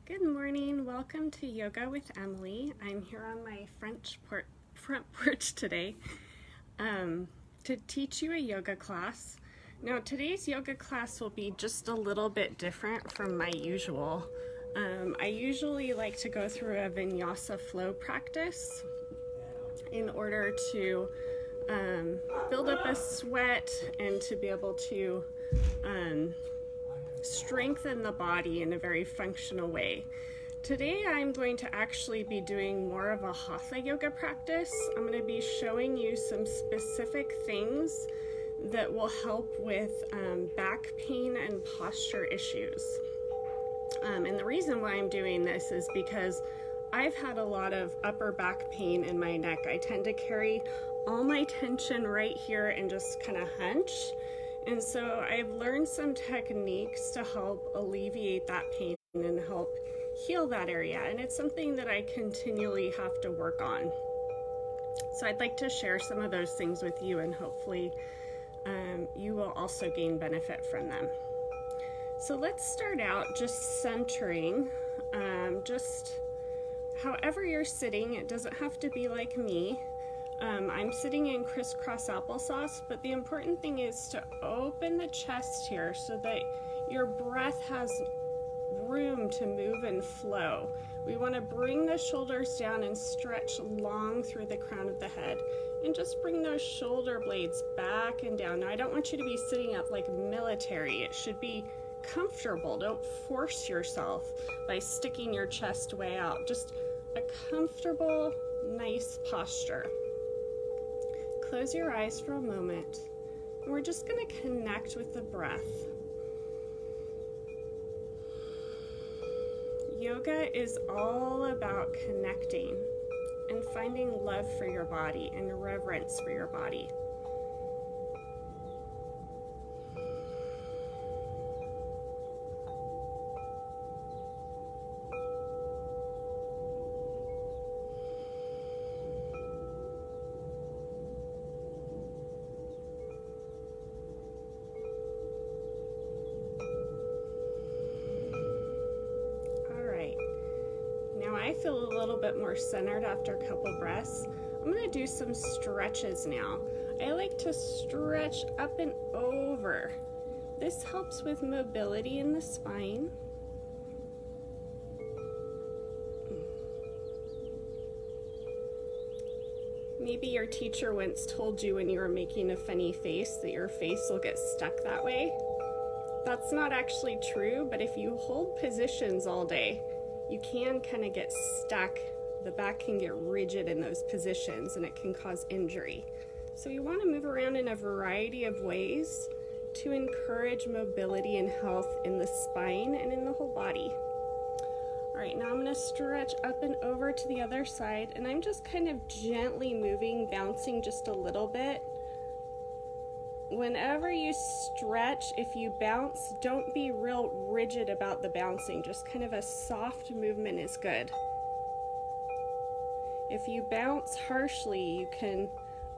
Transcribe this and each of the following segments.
Good morning. Welcome to Yoga with Emily. I'm here on my front porch today to teach you a yoga class. Now, today's yoga class will be just a little bit different from my usual. I usually like to go through a vinyasa flow practice in order to build up a sweat and to be able to strengthen the body in a very functional way. Today I'm going to actually be doing more of a hatha yoga practice. I'm going to be showing you some specific things that will help with back pain and posture issues. And the reason why I'm doing this is because I've had a lot of upper back pain in my neck. I tend to carry all my tension right here and just kind of hunch. And so I've learned some techniques to help alleviate that pain and help heal that area. And it's something that I continually have to work on. So I'd like to share some of those things with you, and hopefully you will also gain benefit from them. So let's start out just centering, just however you're sitting. It doesn't have to be like me. I'm sitting in crisscross applesauce, but the important thing is to open the chest here so that your breath has room to move and flow. We want to bring the shoulders down and stretch long through the crown of the head, and just bring those shoulder blades back and down. Now, I don't want you to be sitting up like military. It should be comfortable. Don't force yourself by sticking your chest way out. Just a comfortable, nice posture. Close your eyes for a moment, and we're just going to connect with the breath. Yoga is all about connecting and finding love for your body and reverence for your body. I feel a little bit more centered after a couple breaths. I'm going to do some stretches now. I like to stretch up and over. This helps with mobility in the spine. Maybe your teacher once told you when you were making a funny face that your face will get stuck that way. That's not actually true, but if you hold positions all day, you can kind of get stuck. The back can get rigid in those positions and it can cause injury. So you want to move around in a variety of ways to encourage mobility and health in the spine and in the whole body. All right, now I'm going to stretch up and over to the other side, and I'm just kind of gently moving, bouncing just a little bit. Whenever you stretch, if you bounce, don't be real rigid about the bouncing. Just kind of a soft movement is good. If you bounce harshly, you can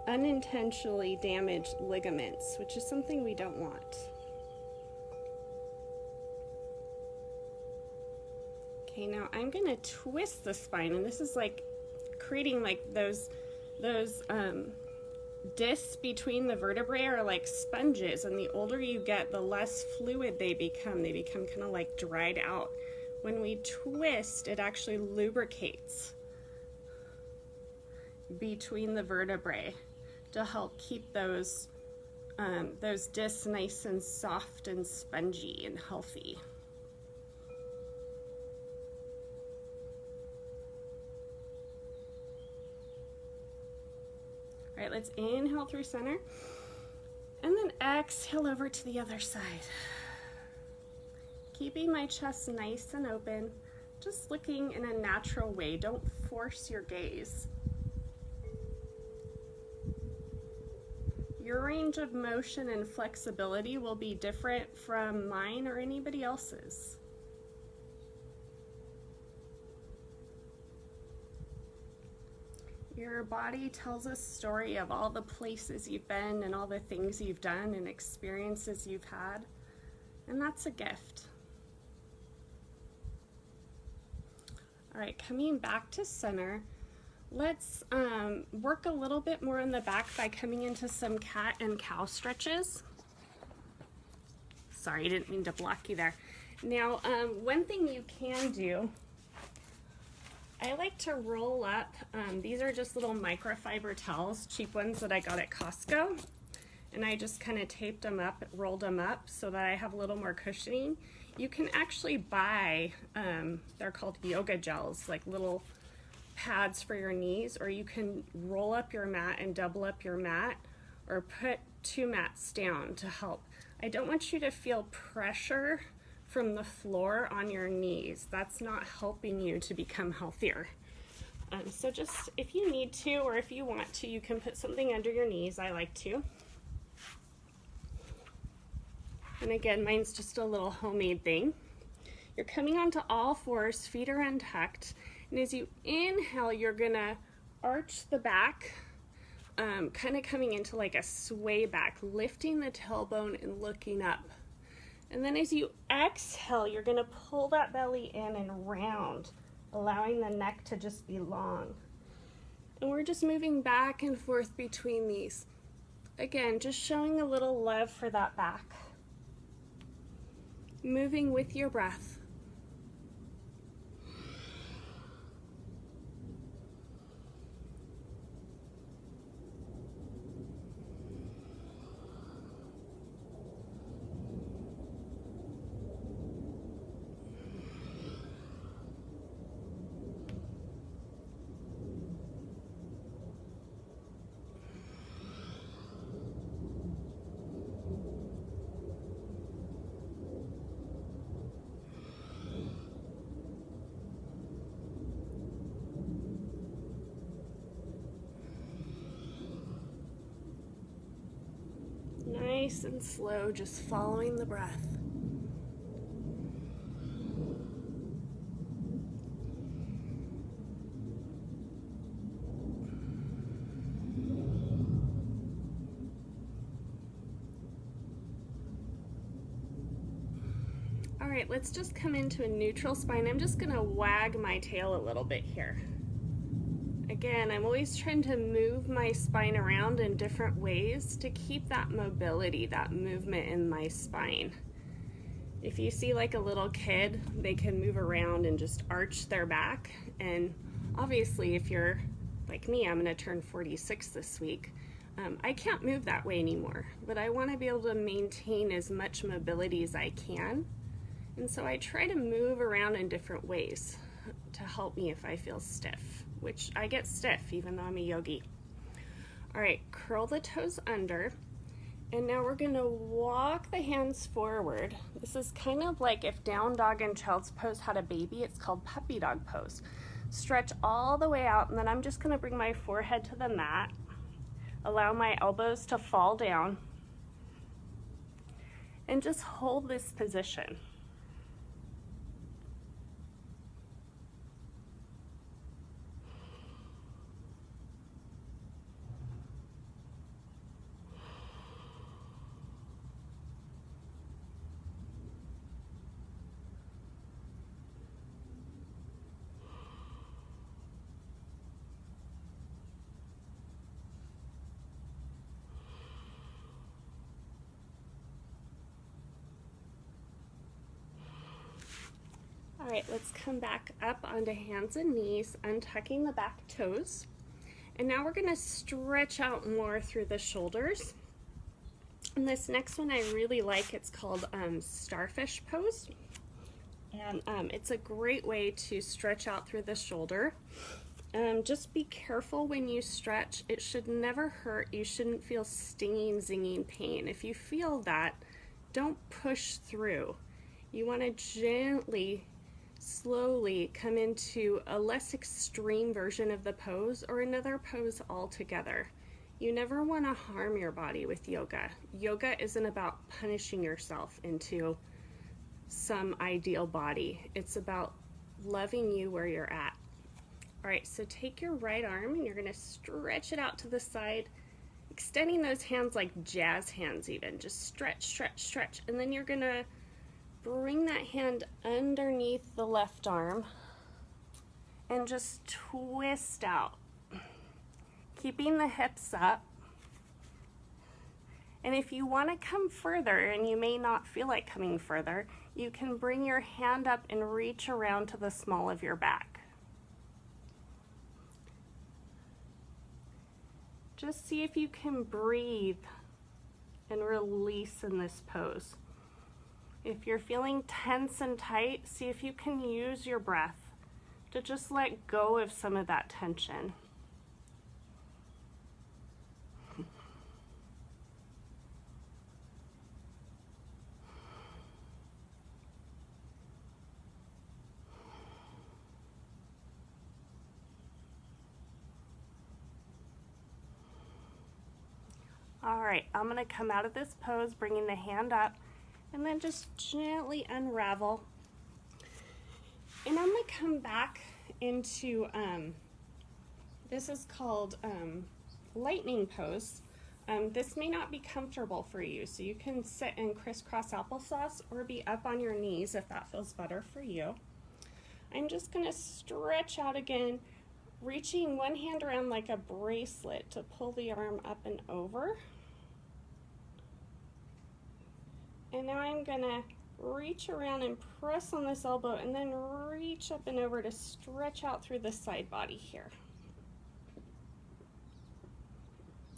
unintentionally damage ligaments, which is something we don't want. Okay, now I'm going to twist the spine, and this is like creating like those discs between the vertebrae are like sponges, and the older you get, the less fluid they become. They become kind of like dried out. When we twist, it actually lubricates between the vertebrae to help keep those discs nice and soft and spongy and healthy. All right, let's inhale through center, and then exhale over to the other side. Keeping my chest nice and open, just looking in a natural way. Don't force your gaze. Your range of motion and flexibility will be different from mine or anybody else's. Your body tells a story of all the places you've been and all the things you've done and experiences you've had, and that's a gift. All right, coming back to center. Let's work a little bit more on the back by coming into some cat and cow stretches. Sorry, I didn't mean to block you there. Now, one thing you can do, I like to roll up, these are just little microfiber towels, cheap ones that I got at Costco. And I just kind of taped them up, rolled them up so that I have a little more cushioning. You can actually buy, they're called yoga gels, like little pads for your knees, or you can roll up your mat and double up your mat, or put 2 mats down to help. I don't want you to feel pressure from the floor on your knees. That's not helping you to become healthier. So just if you need to, or if you want to, you can put something under your knees. I like to. And again, mine's just a little homemade thing. You're coming onto all fours, feet are untucked. And as you inhale, you're gonna arch the back, kind of coming into like a sway back, lifting the tailbone and looking up. And then as you exhale, you're gonna pull that belly in and round, allowing the neck to just be long. And we're just moving back and forth between these. Again, just showing a little love for that back. Moving with your breath. Nice and slow, just following the breath. All right, let's just come into a neutral spine. I'm just gonna wag my tail a little bit here. Again, I'm always trying to move my spine around in different ways to keep that mobility, that movement in my spine. If you see like a little kid, they can move around and just arch their back. And obviously if you're like me, I'm gonna turn 46 this week. I can't move that way anymore, but I wanna be able to maintain as much mobility as I can. And so I try to move around in different ways to help me if I feel stiff, which I get stiff even though I'm a yogi. All right, curl the toes under, and now we're gonna walk the hands forward. This is kind of like if down dog and child's pose had a baby, it's called puppy dog pose. Stretch all the way out, and then I'm just gonna bring my forehead to the mat, allow my elbows to fall down, and just hold this position. All right, let's come back up onto hands and knees, untucking the back toes. And now we're gonna stretch out more through the shoulders. And this next one I really like, it's called starfish pose. And it's a great way to stretch out through the shoulder. Just be careful when you stretch. It should never hurt. You shouldn't feel stinging, zinging pain. If you feel that, don't push through. You wanna gently, slowly come into a less extreme version of the pose or another pose altogether. You never want to harm your body with yoga. Yoga isn't about punishing yourself into some ideal body. It's about loving you where you're at. All right, so take your right arm and you're gonna stretch it out to the side, extending those hands like jazz hands even. Just stretch, stretch, stretch. And then you're gonna bring that hand underneath the left arm and just twist out, keeping the hips up. And if you want to come further, and you may not feel like coming further, you can bring your hand up and reach around to the small of your back. Just see if you can breathe and release in this pose. If you're feeling tense and tight, see if you can use your breath to just let go of some of that tension. All right, I'm gonna come out of this pose, bringing the hand up, and then just gently unravel. And I'm gonna come back into, this is called lightning pose. This may not be comfortable for you, so you can sit in crisscross applesauce or be up on your knees if that feels better for you. I'm just gonna stretch out again, reaching one hand around like a bracelet to pull the arm up and over. And now I'm gonna reach around and press on this elbow and then reach up and over to stretch out through the side body here.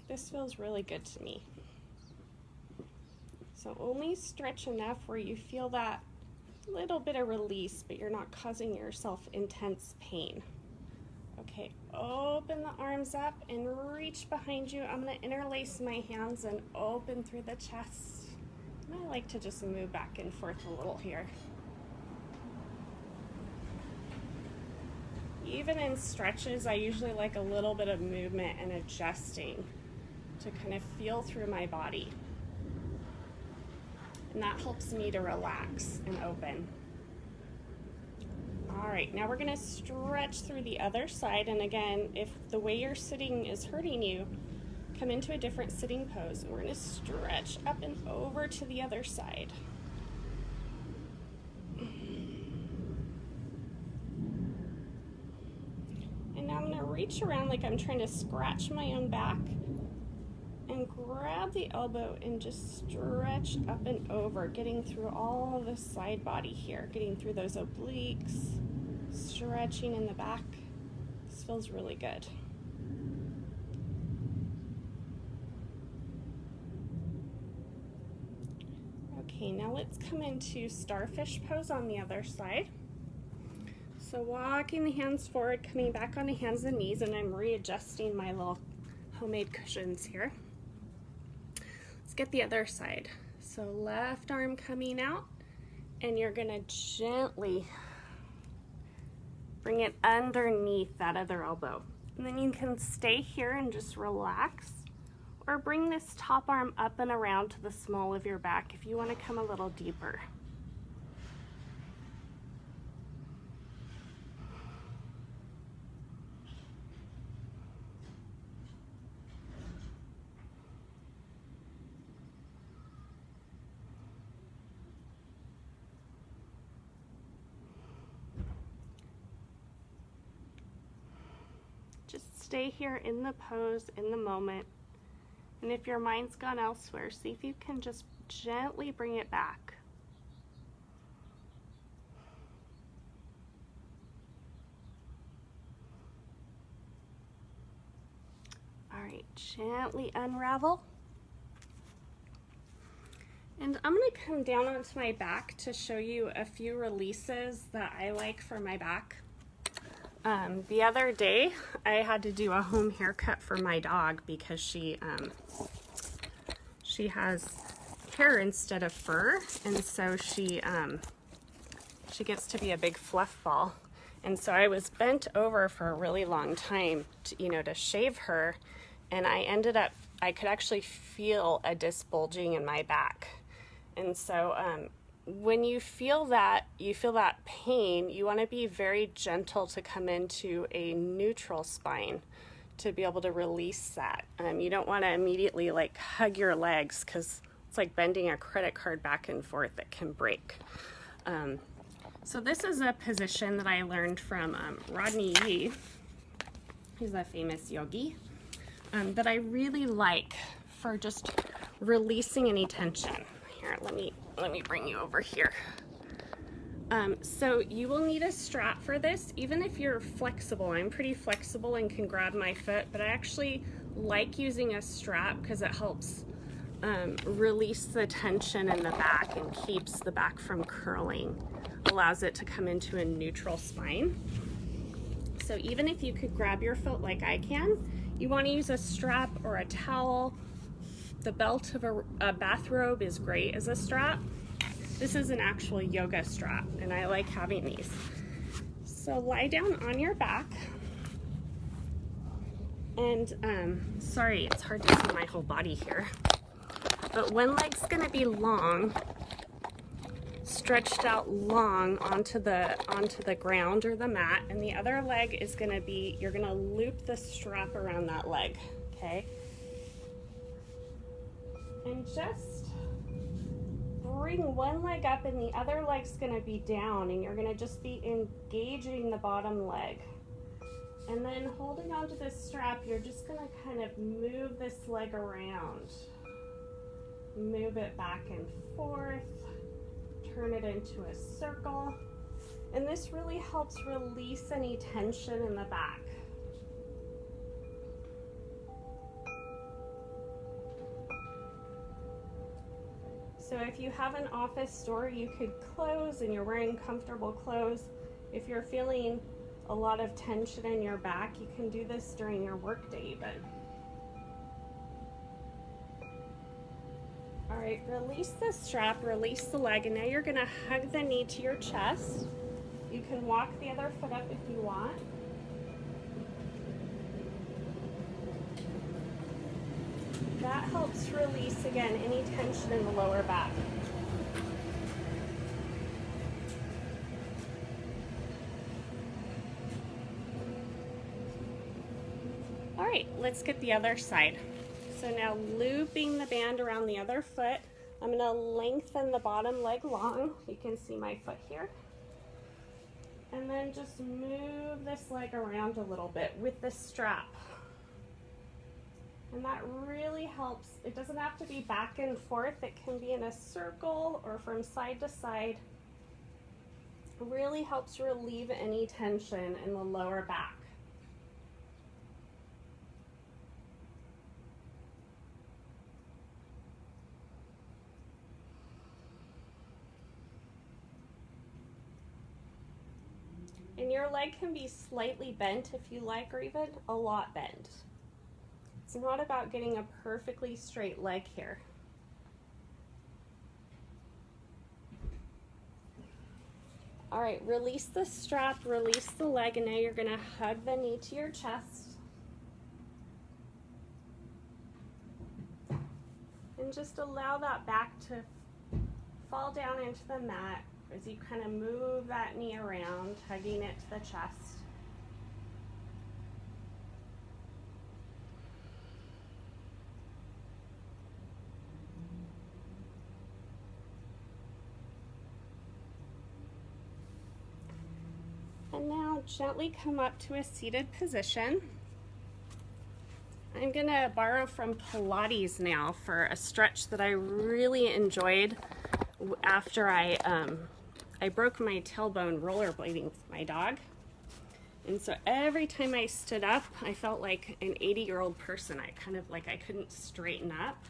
This feels really good to me. So only stretch enough where you feel that little bit of release, but you're not causing yourself intense pain. Okay, open the arms up and reach behind you. I'm gonna interlace my hands and open through the chest. And I like to just move back and forth a little here. Even in stretches, I usually like a little bit of movement and adjusting to kind of feel through my body. And that helps me to relax and open. All right, now we're gonna stretch through the other side. And again, if the way you're sitting is hurting you, come into a different sitting pose. And we're gonna stretch up and over to the other side. And now I'm gonna reach around like I'm trying to scratch my own back and grab the elbow and just stretch up and over, getting through all of the side body here, getting through those obliques, stretching in the back. This feels really good. Okay, now let's come into starfish pose on the other side. So walking the hands forward, coming back on the hands and knees, and I'm readjusting my little homemade cushions here. Let's get the other side. So left arm coming out, and you're gonna gently bring it underneath that other elbow. And then you can stay here and just relax, or bring this top arm up and around to the small of your back if you want to come a little deeper. Just stay here in the pose, in the moment. And if your mind's gone elsewhere, see if you can just gently bring it back. All right, gently unravel. And I'm gonna come down onto my back to show you a few releases that I like for my back. The other day, I had to do a home haircut for my dog because she has hair instead of fur, and so she gets to be a big fluff ball. And so I was bent over for a really long time to shave her, and I could actually feel a disc bulging in my back. And so when you feel that pain, you want to be very gentle to come into a neutral spine to be able to release that. You don't want to immediately like hug your legs, because it's like bending a credit card back and forth. It can break. So this is a position that I learned from Rodney Yee. He's a famous yogi that I really like for just releasing any tension. Here, let me bring you over here. So you will need a strap for this, even if you're flexible. I'm pretty flexible and can grab my foot, but I actually like using a strap because it helps release the tension in the back and keeps the back from curling, allows it to come into a neutral spine. So even if you could grab your foot like I can, you want to use a strap or a towel. The belt of a bathrobe is great as a strap. This is an actual yoga strap, and I like having these. So lie down on your back. And sorry, it's hard to see my whole body here. But one leg's gonna be long, stretched out long onto the ground or the mat, and the other leg is gonna be, you're gonna loop the strap around that leg, okay? And just bring one leg up and the other leg's gonna be down, and you're gonna just be engaging the bottom leg. And then holding onto this strap, you're just gonna kind of move this leg around. Move it back and forth, turn it into a circle. And this really helps release any tension in the back. So if you have an office door you could close and you're wearing comfortable clothes, if you're feeling a lot of tension in your back, you can do this during your workday even. All right, release the strap, release the leg, and now you're gonna hug the knee to your chest. You can walk the other foot up if you want. That helps release, again, any tension in the lower back. All right, let's get the other side. So now looping the band around the other foot, I'm gonna lengthen the bottom leg long. You can see my foot here. And then just move this leg around a little bit with the strap. And that really helps. It doesn't have to be back and forth. It can be in a circle or from side to side. It really helps relieve any tension in the lower back. And your leg can be slightly bent if you like, or even a lot bent. It's not about getting a perfectly straight leg here. All right, release the strap, release the leg, and now you're gonna hug the knee to your chest. And just allow that back to fall down into the mat as you kind of move that knee around, hugging it to the chest. And now gently come up to a seated position. I'm gonna borrow from Pilates now for a stretch that I really enjoyed after I broke my tailbone rollerblading with my dog. And so every time I stood up, I felt like an 80-year-old person. I couldn't straighten up.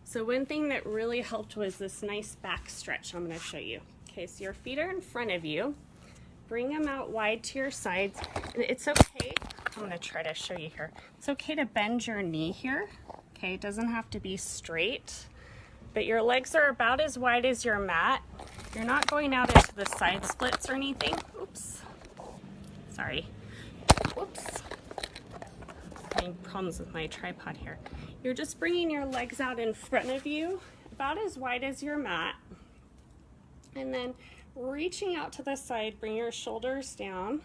So one thing that really helped was this nice back stretch I'm gonna show you. Okay, so your feet are in front of you. Bring them out wide to your sides. And it's okay, I'm gonna try to show you here. It's okay to bend your knee here. Okay, it doesn't have to be straight, but your legs are about as wide as your mat. You're not going out into the side splits or anything. Oops, sorry. Whoops, having problems with my tripod here. You're just bringing your legs out in front of you, about as wide as your mat. And then reaching out to the side, bring your shoulders down,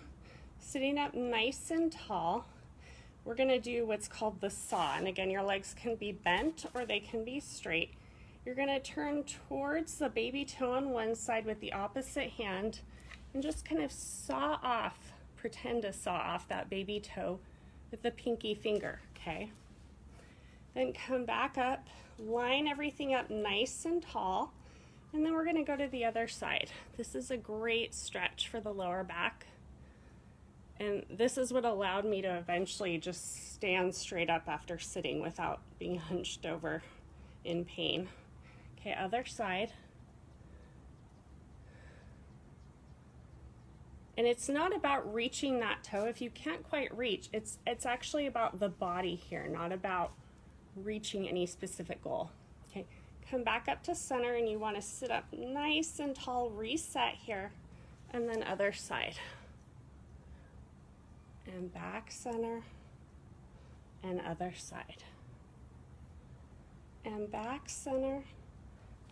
sitting up nice and tall. We're gonna do what's called the saw. And again, your legs can be bent or they can be straight. You're gonna turn towards the baby toe on one side with the opposite hand and just kind of saw off, pretend to saw off that baby toe with the pinky finger, okay? Then come back up, line everything up nice and tall, and then we're gonna go to the other side. This is a great stretch for the lower back. And this is what allowed me to eventually just stand straight up after sitting without being hunched over in pain. Okay, other side. And it's not about reaching that toe. If you can't quite reach, it's actually about the body here, not about reaching any specific goal. Okay, come back up to center, and you want to sit up nice and tall, reset here, and then other side. And back center, and other side. And back center,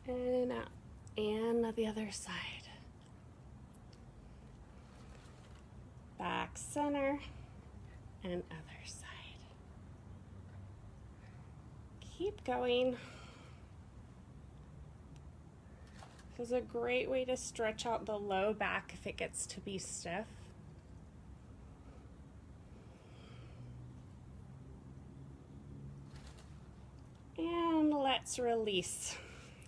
and out, and the other side. Back center, and other side. Keep going. This is a great way to stretch out the low back if it gets to be stiff. And let's release.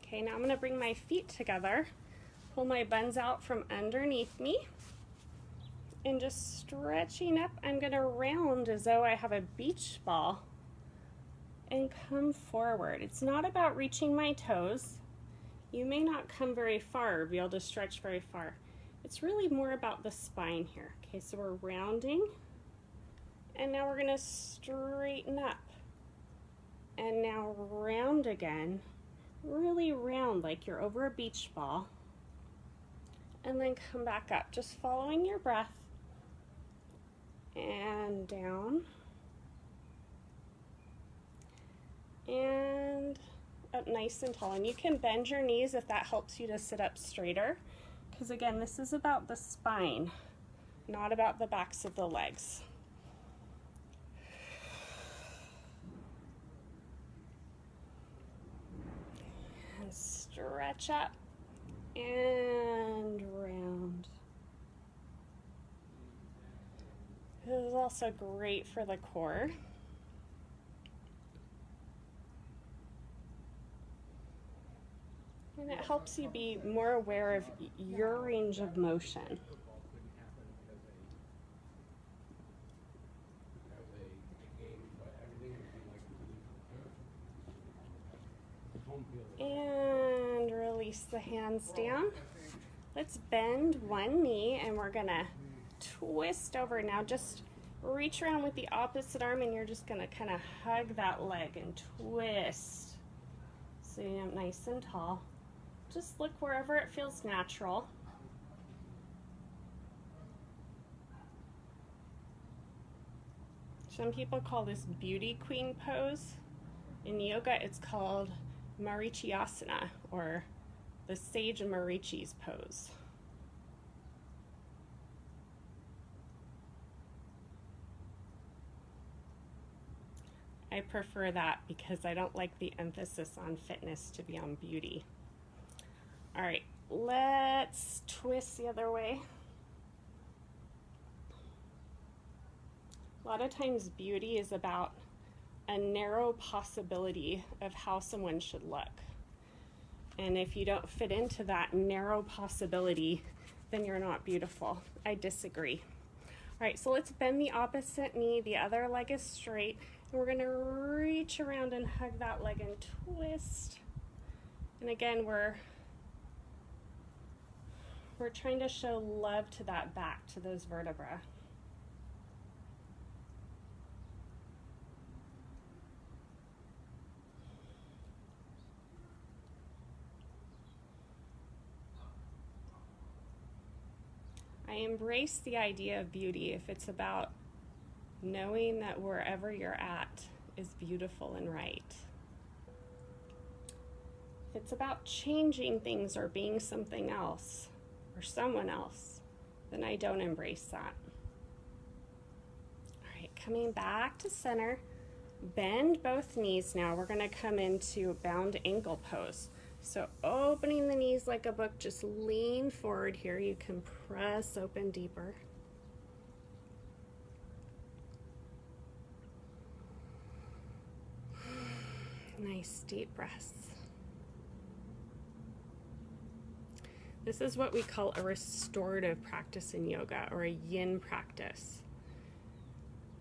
Okay, now I'm gonna bring my feet together, pull my buns out from underneath me, and just stretching up, I'm gonna round as though I have a beach ball and come forward. It's not about reaching my toes. You may not come very far or be able to stretch very far. It's really more about the spine here. Okay, so we're rounding, and now we're gonna straighten up. And now round again, really round like you're over a beach ball. And then come back up, just following your breath. And down. And up nice and tall. And you can bend your knees if that helps you to sit up straighter. Because again, this is about the spine, not about the backs of the legs. Stretch up and round. This is also great for the core. And it helps you be more aware of your range of motion. And release the hands down. Let's bend one knee, and we're gonna twist over. Now just reach around with the opposite arm, and you're just gonna kind of hug that leg and twist. Sitting up nice and tall. Just look wherever it feels natural. Some people call this beauty queen pose. In yoga, it's called Marichyasana, or the Sage Marichi's pose. I prefer that because I don't like the emphasis on fitness to be on beauty. All right, let's twist the other way. A lot of times beauty is about a narrow possibility of how someone should look. And if you don't fit into that narrow possibility, then you're not beautiful. I disagree. All right, so let's bend the opposite knee. The other leg is straight. And we're gonna reach around and hug that leg and twist. And again, we're trying to show love to that back, to those vertebrae. I embrace the idea of beauty if it's about knowing that wherever you're at is beautiful and right. If it's about changing things or being something else or someone else, then I don't embrace that. All right, coming back to center, bend both knees now. We're gonna come into bound ankle pose. So opening the knees like a book, just lean forward here. You can press open deeper. Nice deep breaths. This is what we call a restorative practice in yoga, or a yin practice.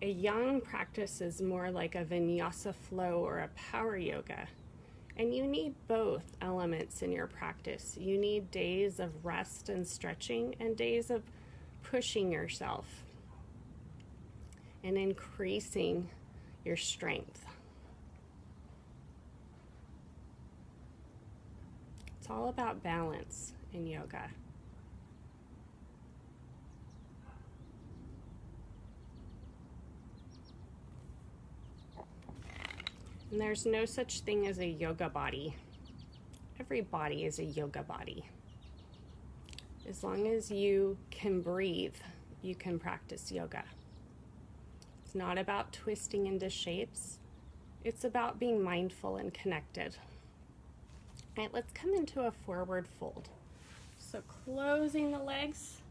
A yang practice is more like a vinyasa flow or a power yoga. And you need both elements in your practice. You need days of rest and stretching and days of pushing yourself and increasing your strength. It's all about balance in yoga. And there's no such thing as a yoga body. Every body is a yoga body. As long as you can breathe, you can practice yoga. It's not about twisting into shapes. It's about being mindful and connected. All right, let's come into a forward fold. So closing the legs,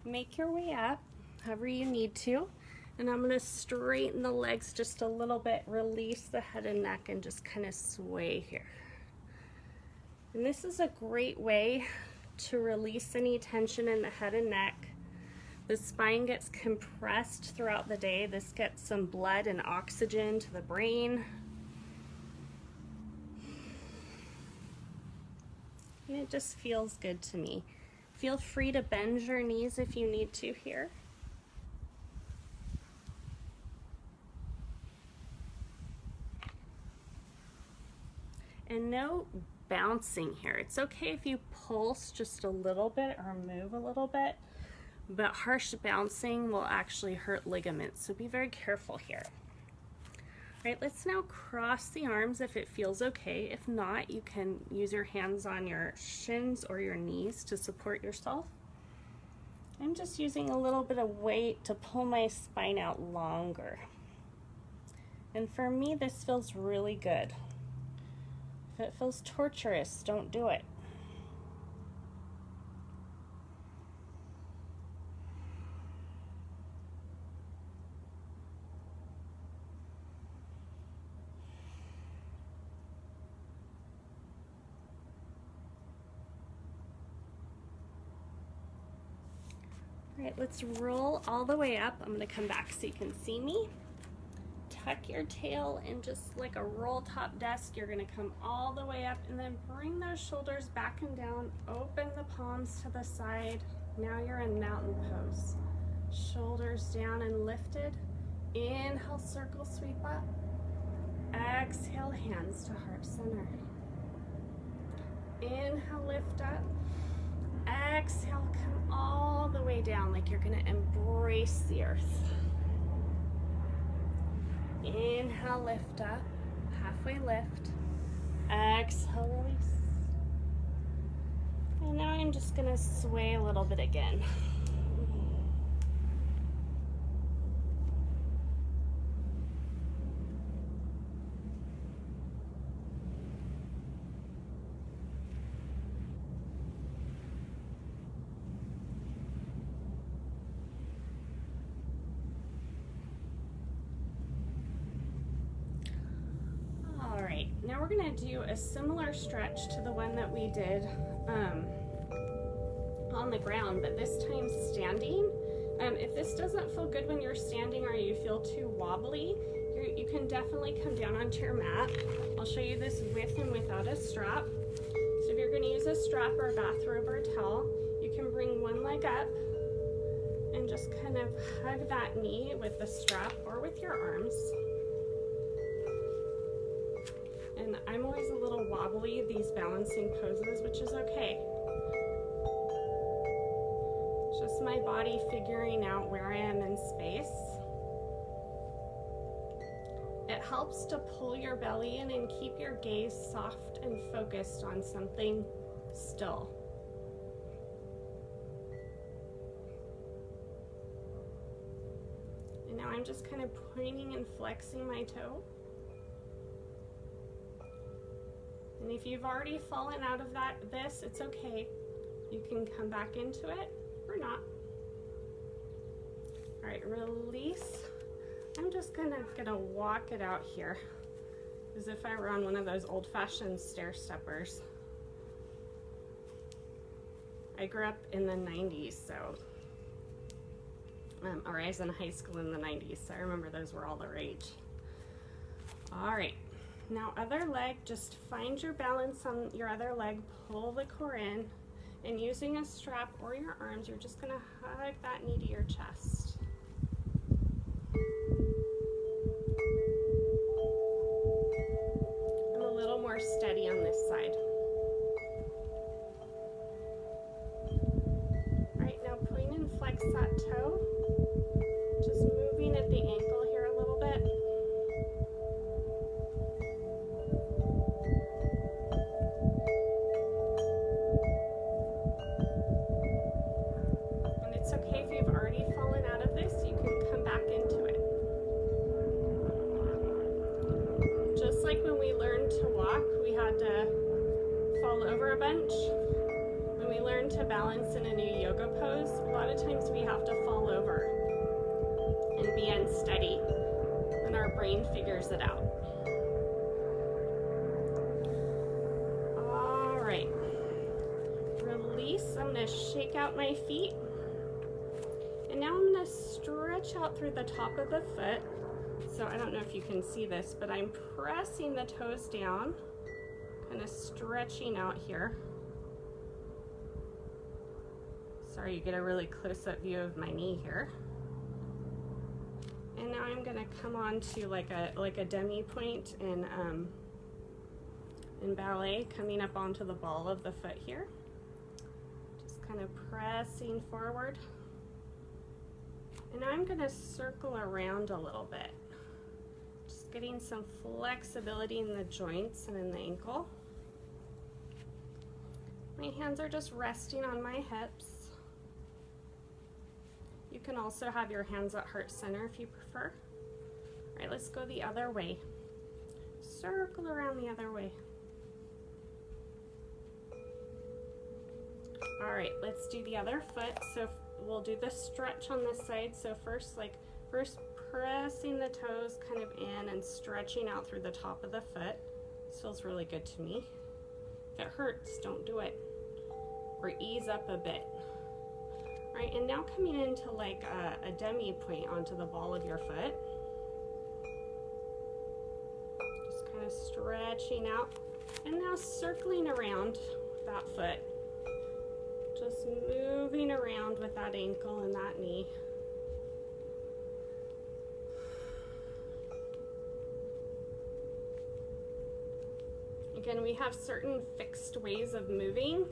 make your way up, however you need to. And I'm gonna straighten the legs just a little bit, release the head and neck, and just kind of sway here. And this is a great way to release any tension in the head and neck. The spine gets compressed throughout the day. This gets some blood and oxygen to the brain. And it just feels good to me. Feel free to bend your knees if you need to here. And no bouncing here. It's okay if you pulse just a little bit or move a little bit, but harsh bouncing will actually hurt ligaments, so be very careful here. All right, let's now cross the arms if it feels okay. If not, you can use your hands on your shins or your knees to support yourself. I'm just using a little bit of weight to pull my spine out longer. And for me, this feels really good. If it feels torturous, don't do it. All right, let's roll all the way up. I'm going to come back so you can see me. Tuck your tail, and just like a roll top desk, you're going to come all the way up and then bring those shoulders back and down. Open the palms to the side. Now you're in mountain pose. Shoulders down and lifted. Inhale, circle, sweep up. Exhale, hands to heart center. Inhale, lift up. Exhale, come all the way down like you're going to embrace the earth. Inhale, lift up, halfway lift. Exhale, release. And now I'm just going to sway a little bit again. Now we're going to do a similar stretch to the one that we did on the ground, but this time standing. If this doesn't feel good when you're standing or you feel too wobbly, you can definitely come down onto your mat. I'll show you this with and without a strap. So if you're going to use a strap or a bathrobe or a towel, you can bring one leg up and just kind of hug that knee with the strap or with your arms. And I'm always a little wobbly, these balancing poses, which is okay. Just my body figuring out where I am in space. It helps to pull your belly in and keep your gaze soft and focused on something still. And now I'm just kind of pointing and flexing my toe. And if you've already fallen out of this, it's okay. You can come back into it or not. All right, release. I'm just gonna walk it out here as if I were on one of those old-fashioned stair steppers. I grew up in the 90s, so, or I was in high school in the 90s, so I remember those were all the rage. All right, now other leg, just find your balance on your other leg, pull the core in, and using a strap or your arms, you're just gonna hug that knee to your chest. I'm a little more steady on this side. All right, now point and flex that toe, just moving at the ankle here a little bit. And it's okay if you've already fallen out of this, you can come back into it. Just like when we learned to walk, we had to fall over a bunch. When we learn to balance in a new yoga pose, a lot of times we have to fall over and be unsteady, and our brain figures it out. All right, release. I'm gonna shake out my feet, and now I'm gonna stretch out through the top of the foot. So I don't know if you can see this, but I'm pressing the toes down, kind of stretching out here. Sorry, you get a really close-up view of my knee here. And now I'm gonna come on to like a demi-point in ballet, coming up onto the ball of the foot here. Just kind of pressing forward. And now I'm gonna circle around a little bit. Just getting some flexibility in the joints and in the ankle. My hands are just resting on my hips. You can also have your hands at heart center if you prefer. All right, let's go the other way. Circle around the other way. All right, let's do the other foot. So we'll do the stretch on this side. So first pressing the toes kind of in and stretching out through the top of the foot. This feels really good to me. If it hurts, don't do it. Or ease up a bit. All right, and now coming into like a demi-point onto the ball of your foot. Just kind of stretching out. And now circling around that foot. Just moving around with that ankle and that knee. Again, we have certain fixed ways of moving,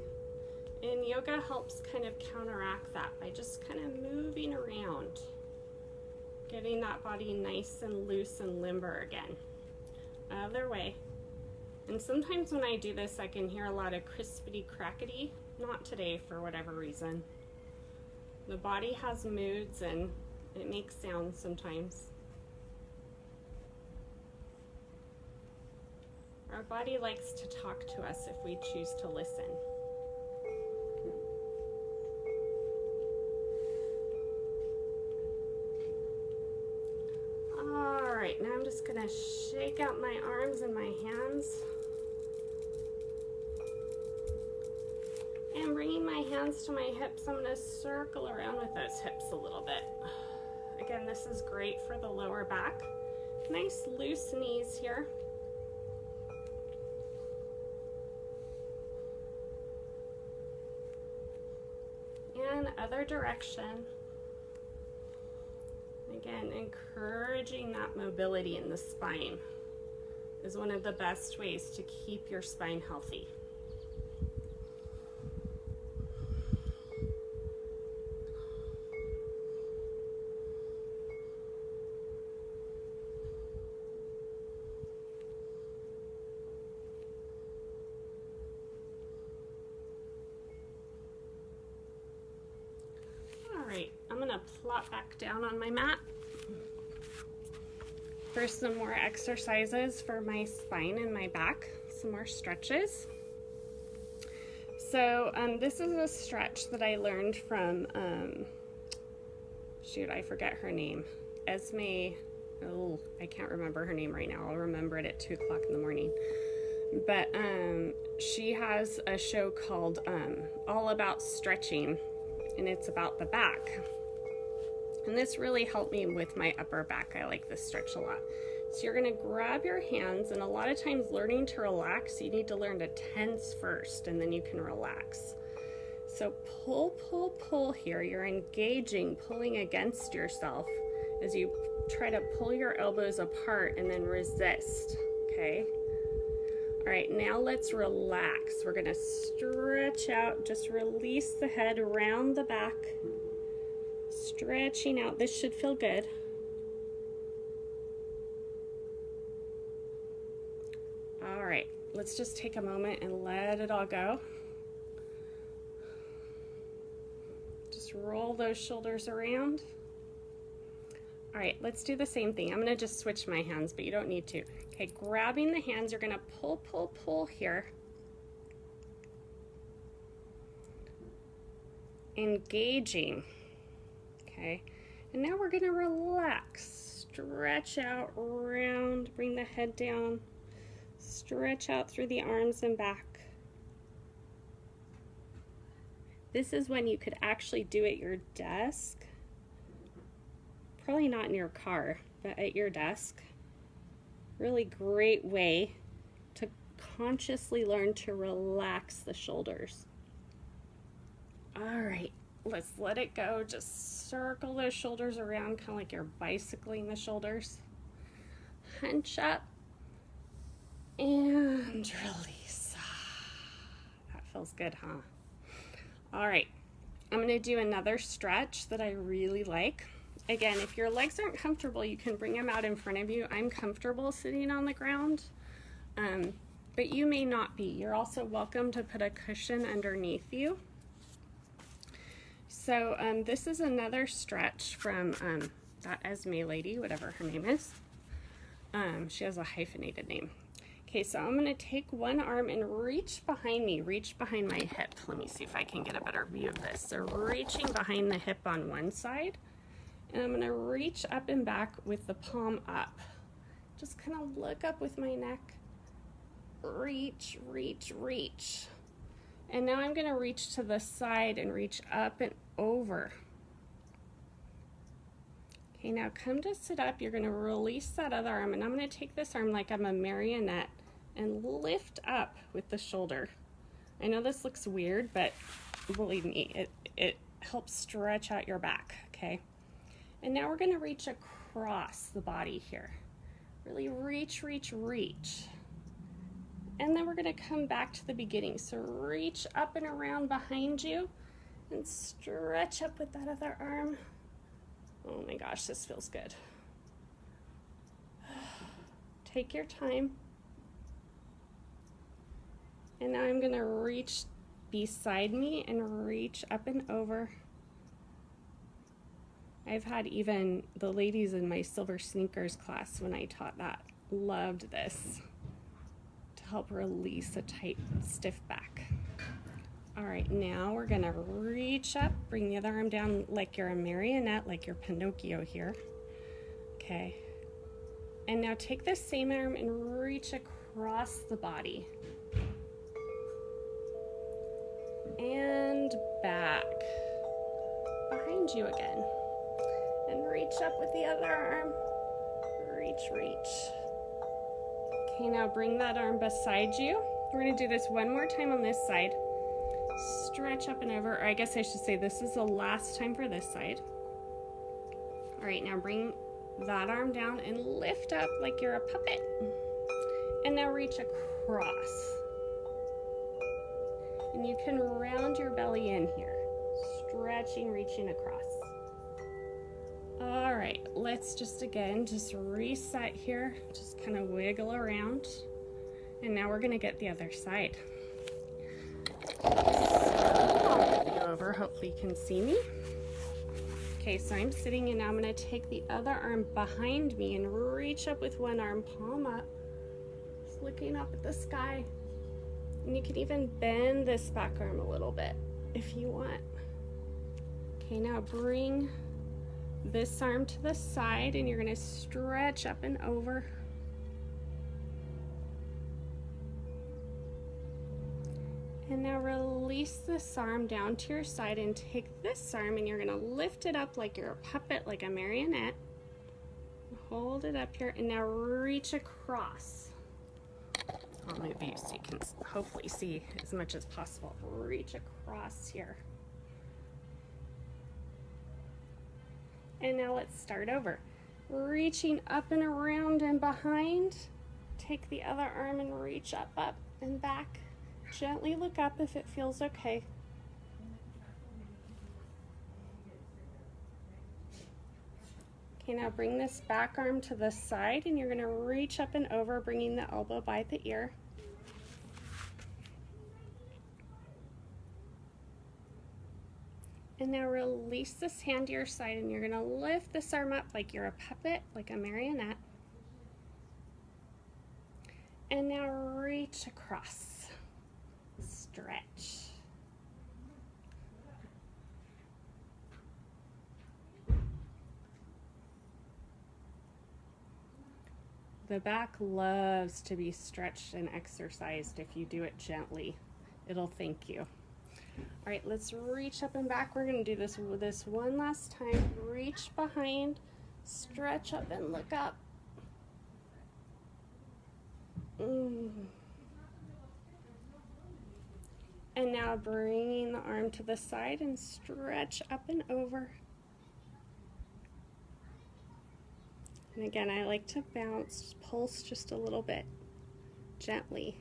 and yoga helps kind of counteract that by just kind of moving around, getting that body nice and loose and limber again. Other way. And sometimes when I do this, I can hear a lot of crispity crackety. Not today for whatever reason. The body has moods and it makes sounds sometimes. Our body likes to talk to us if we choose to listen. All right, now I'm just gonna shake out my arms and my hands. And bringing my hands to my hips, I'm gonna circle around with those hips a little bit. Again, this is great for the lower back. Nice loose knees here. And other direction. Again, encouraging that mobility in the spine is one of the best ways to keep your spine healthy. I'm gonna plop back down on my mat for some more exercises for my spine and my back. some more stretches. So this is a stretch that I learned from, shoot, I forget her name. Esme, oh, I can't remember her name right now. I'll remember it at 2 o'clock in the morning. But she has a show called All About Stretching, and it's about the back. And this really helped me with my upper back. I like this stretch a lot. So you're gonna grab your hands, and a lot of times learning to relax, you need to learn to tense first, and then you can relax. So pull, pull, pull here. You're engaging, pulling against yourself as you try to pull your elbows apart and then resist, okay? All right, now let's relax. We're gonna stretch out, just release the head around the back, stretching out. This should feel good. All right, let's just take a moment and let it all go. Just roll those shoulders around. All right, let's do the same thing. I'm gonna just switch my hands, but you don't need to. Okay, grabbing the hands, you're gonna pull, pull, pull here. Engaging, okay? And now we're gonna relax. Stretch out, round, bring the head down. Stretch out through the arms and back. This is when you could actually do at your desk. Probably not in your car, but at your desk. Really great way to consciously learn to relax the shoulders. All right, let's let it go. Just circle those shoulders around, kind of like you're bicycling the shoulders. Hunch up and release. That feels good, huh? All right, I'm gonna do another stretch that I really like. Again, if your legs aren't comfortable, you can bring them out in front of you. I'm comfortable sitting on the ground, but you may not be. You're also welcome to put a cushion underneath you. So this is another stretch from that Esme lady, whatever her name is. She has a hyphenated name. Okay, so I'm gonna take one arm and reach behind me, reach behind my hip. Let me see if I can get a better view of this. So reaching behind the hip on one side, and I'm gonna reach up and back with the palm up. Just kind of look up with my neck. Reach, reach, reach. And now I'm gonna reach to the side and reach up and over. Okay, now come to sit up. You're gonna release that other arm, and I'm gonna take this arm like I'm a marionette and lift up with the shoulder. I know this looks weird, but believe me, it helps stretch out your back, okay? And now we're gonna reach across the body here. Really reach, reach, reach. And then we're gonna come back to the beginning. So reach up and around behind you and stretch up with that other arm. Oh my gosh, this feels good. Take your time. And now I'm gonna reach beside me and reach up and over. I've had even the ladies in my Silver Sneakers class when I taught that loved this to help release a tight, stiff back. All right, now we're gonna reach up, bring the other arm down like you're a marionette, like you're Pinocchio here. Okay, and now take this same arm and reach across the body. And back, behind you again. And reach up with the other arm, reach, reach. Okay, now bring that arm beside you. We're gonna do this one more time on this side. Stretch up and over, or I guess I should say this is the last time for this side. All right, now bring that arm down and lift up like you're a puppet. And now reach across. And you can round your belly in here, stretching, reaching across. All right, let's just reset here, just kind of wiggle around. And now we're gonna get the other side. Go over, hopefully you can see me. Okay, so I'm sitting and now I'm gonna take the other arm behind me and reach up with one arm, palm up, just looking up at the sky. And you can even bend this back arm a little bit if you want. Okay, now bring this arm to the side and you're gonna stretch up and over. And now release this arm down to your side and take this arm and you're gonna lift it up like you're a puppet, like a marionette. Hold it up here and now reach across. I'll move you so you can hopefully see as much as possible. Reach across here. And now let's start over. Reaching up and around and behind. Take the other arm and reach up, up and back. Gently look up if it feels okay. Okay, now bring this back arm to the side and you're gonna reach up and over, bringing the elbow by the ear. And now release this hand to your side and you're gonna lift this arm up like you're a puppet, like a marionette. And now reach across. Stretch. The back loves to be stretched and exercised if you do it gently. It'll thank you. All right, let's reach up and back. We're gonna do this one last time. Reach behind, stretch up and look up. And now bringing the arm to the side and stretch up and over. And again, I like to bounce, pulse just a little bit, gently.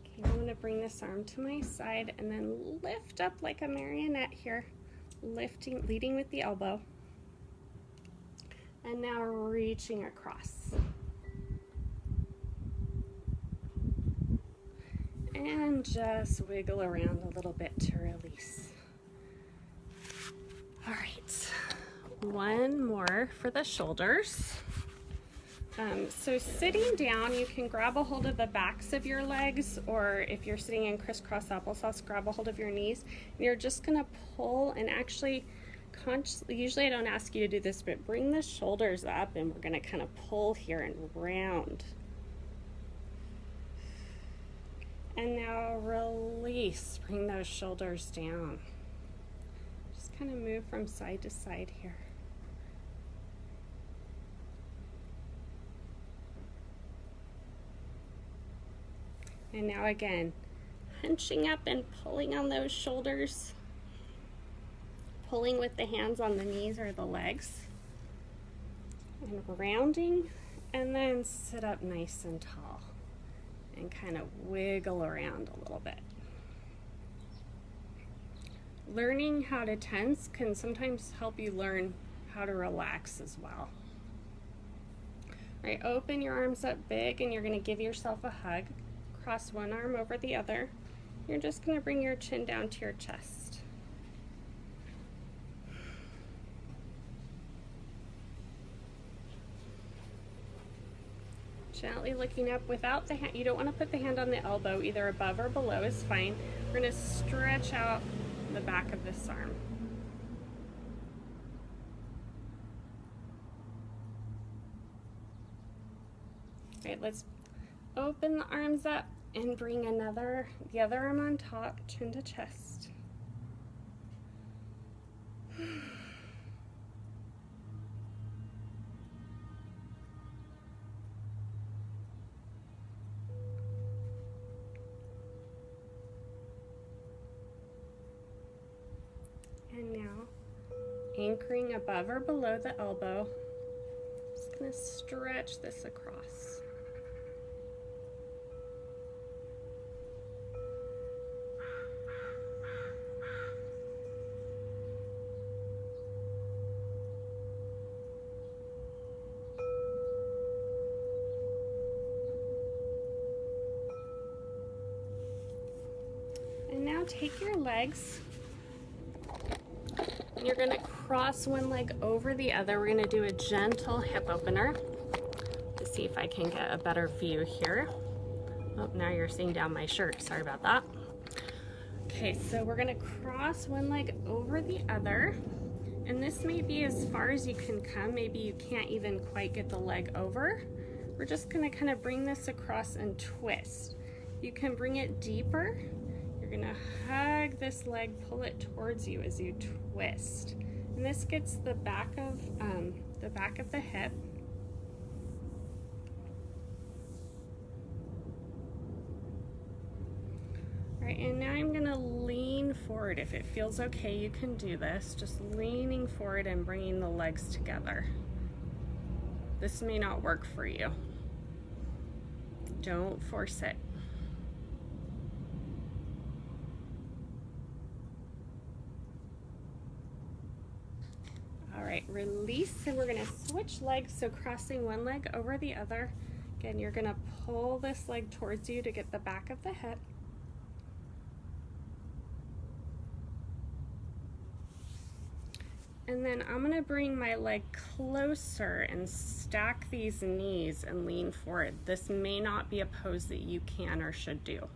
Okay, I'm gonna bring this arm to my side and then lift up like a marionette here, leading with the elbow. And now reaching across. And just wiggle around a little bit to release. All right, one more for the shoulders. So sitting down, you can grab a hold of the backs of your legs, or if you're sitting in crisscross applesauce, grab a hold of your knees. And you're just gonna pull and actually usually I don't ask you to do this, but bring the shoulders up and we're gonna kind of pull here and round. And now release, bring those shoulders down. Just kind of move from side to side here. And now again, hunching up and pulling on those shoulders. Pulling with the hands on the knees or the legs. And rounding, and then sit up nice and tall. And kind of wiggle around a little bit. Learning how to tense can sometimes help you learn how to relax as well. All right, open your arms up big and you're gonna give yourself a hug. Cross one arm over the other. You're just gonna bring your chin down to your chest. Gently looking up without the hand. You don't want to put the hand on the elbow, either above or below is fine. We're going to stretch out the back of this arm. All right, let's open the arms up and bring the other arm on top, chin to chest. And now, anchoring above or below the elbow, just gonna stretch this across. And now take your legs. You're gonna cross one leg over the other. We're gonna do a gentle hip opener. see if I can get a better view here. Oh, now you're seeing down my shirt. Sorry about that. Okay, so we're gonna cross one leg over the other. And this may be as far as you can come. Maybe you can't even quite get the leg over. We're just gonna kind of bring this across and twist. You can bring it deeper. You're gonna hug this leg, pull it towards you as you twist. And this gets the back of the hip. All right, and now I'm gonna lean forward. If it feels okay, you can do this. Just leaning forward and bringing the legs together. This may not work for you. Don't force it. All right, release, and we're gonna switch legs, so crossing one leg over the other. Again, you're gonna pull this leg towards you to get the back of the hip. And then I'm gonna bring my leg closer and stack these knees and lean forward. This may not be a pose that you can or should do.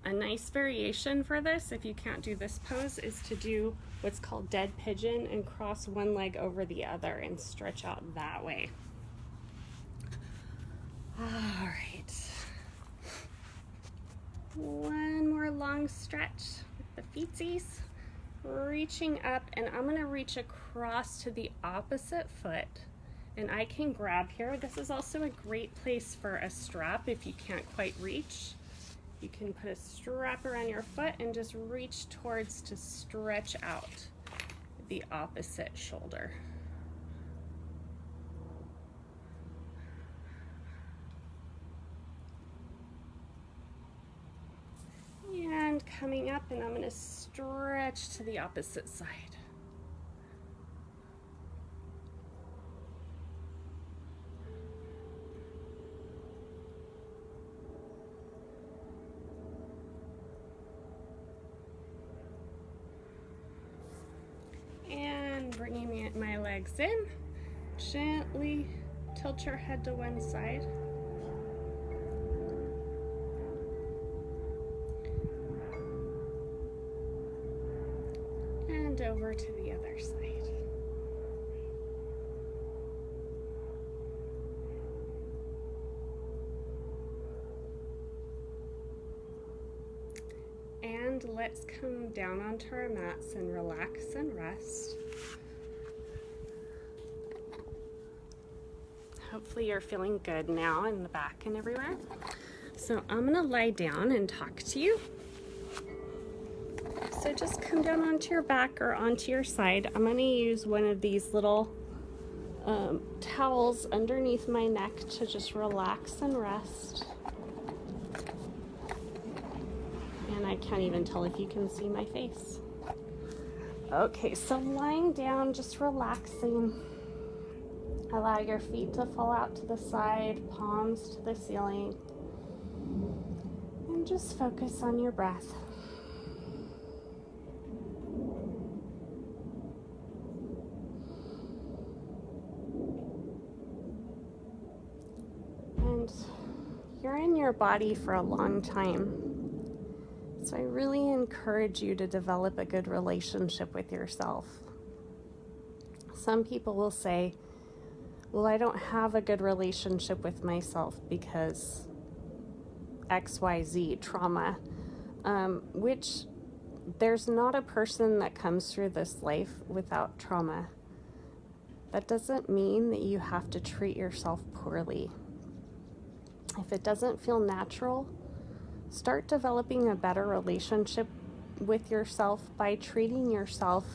A nice variation for this, if you can't do this pose, is to do what's called dead pigeon and cross one leg over the other and stretch out that way. All right. One more long stretch with the feetsies. Reaching up, and I'm gonna reach across to the opposite foot, and I can grab here. This is also a great place for a strap if you can't quite reach. You can put a strap around your foot and just reach towards to stretch out the opposite shoulder. And coming up, and I'm going to stretch to the opposite side. And bringing my legs in, gently tilt your head to one side. And over to the other side. And let's come down onto our mats and relax and rest. Hopefully you're feeling good now in the back and everywhere. So I'm gonna lie down and talk to you. So just come down onto your back or onto your side. I'm gonna use one of these little towels underneath my neck to just relax and rest. And I can't even tell if you can see my face. Okay, so lying down, just relaxing. Allow your feet to fall out to the side, palms to the ceiling. And just focus on your breath. And you're in your body for a long time. So I really encourage you to develop a good relationship with yourself. Some people will say, well, I don't have a good relationship with myself because XYZ, trauma, which there's not a person that comes through this life without trauma. That doesn't mean that you have to treat yourself poorly. If it doesn't feel natural, start developing a better relationship with yourself by treating yourself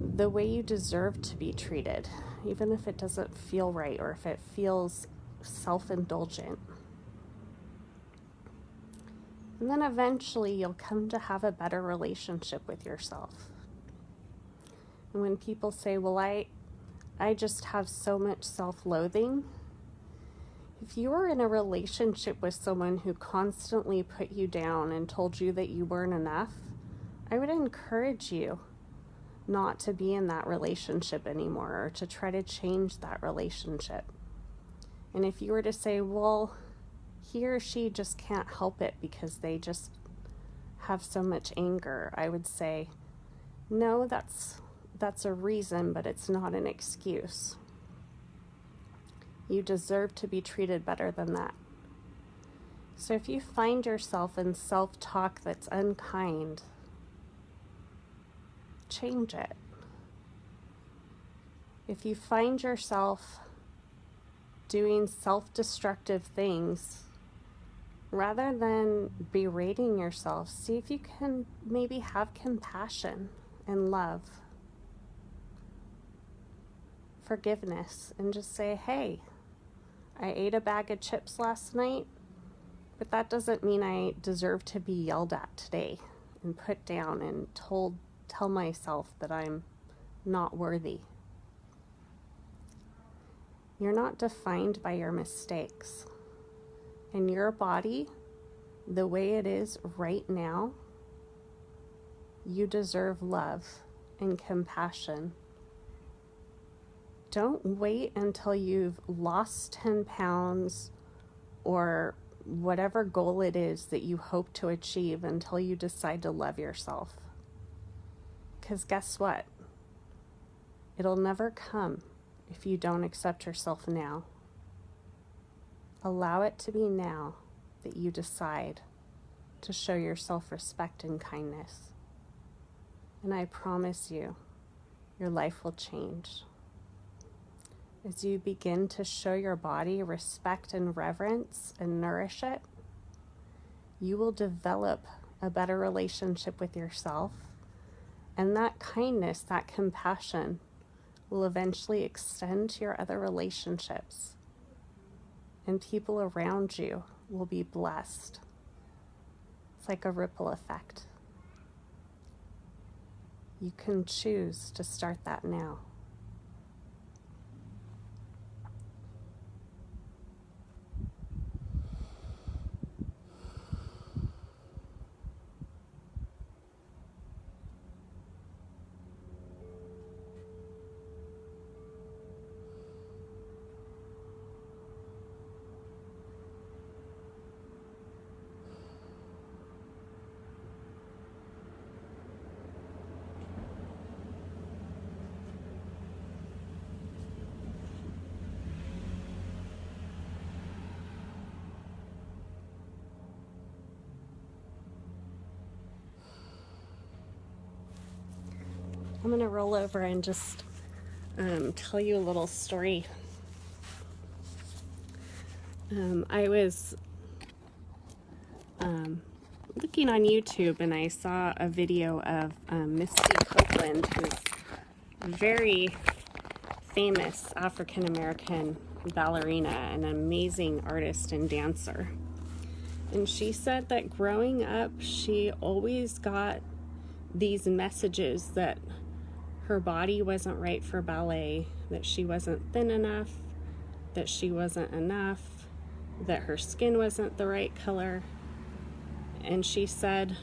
the way you deserve to be treated, even if it doesn't feel right or if it feels self-indulgent. And then eventually you'll come to have a better relationship with yourself. And when people say, well, I just have so much self-loathing, if you were in a relationship with someone who constantly put you down and told you that you weren't enough, I would encourage you not to be in that relationship anymore or to try to change that relationship. And if you were to say, well, he or she just can't help it because they just have so much anger, I would say, no, that's a reason, but it's not an excuse. You deserve to be treated better than that. So if you find yourself in self-talk that's unkind, change it. If you find yourself doing self-destructive things, rather than berating yourself, see if you can maybe have compassion and love, forgiveness, and just say, hey, I ate a bag of chips last night, but that doesn't mean I deserve to be yelled at today and put down and tell myself that I'm not worthy. You're not defined by your mistakes. And your body, the way it is right now, you deserve love and compassion. Don't wait until you've lost 10 pounds or whatever goal it is that you hope to achieve until you decide to love yourself. Because guess what? It'll never come if you don't accept yourself now. Allow it to be now that you decide to show yourself respect and kindness. And I promise you, your life will change. As you begin to show your body respect and reverence and nourish it, you will develop a better relationship with yourself. And that kindness, that compassion, will eventually extend to your other relationships. And people around you will be blessed. It's like a ripple effect. You can choose to start that now. I'm going to roll over and just tell you a little story. I was looking on YouTube and I saw a video of Misty Copeland, who's a very famous African-American ballerina, an amazing artist and dancer. And she said that growing up, she always got these messages that her body wasn't right for ballet, that she wasn't thin enough, that she wasn't enough, that her skin wasn't the right color. And she said,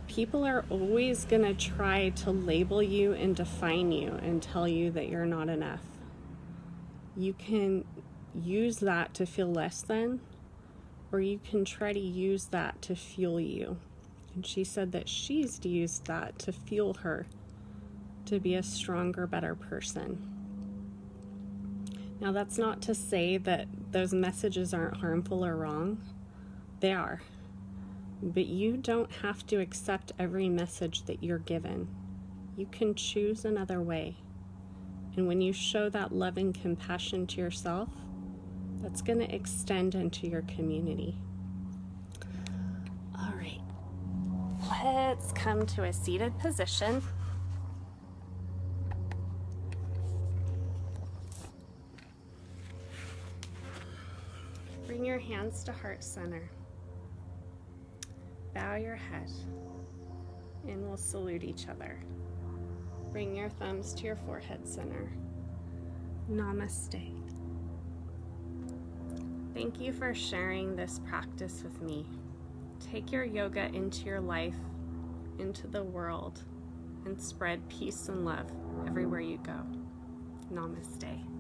people are always going to try to label you and define you and tell you that you're not enough. You can use that to feel less than, or you can try to use that to fuel you. And she said that she's used that to fuel her to be a stronger, better person. Now, that's not to say that those messages aren't harmful or wrong. They are. But you don't have to accept every message that you're given. You can choose another way. And when you show that love and compassion to yourself, that's going to extend into your community. All right. Let's come to a seated position. Bring your hands to heart center. Bow your head, and we'll salute each other. Bring your thumbs to your forehead center. Namaste. Thank you for sharing this practice with me. Take your yoga into your life into the world and spread peace and love everywhere you go. Namaste.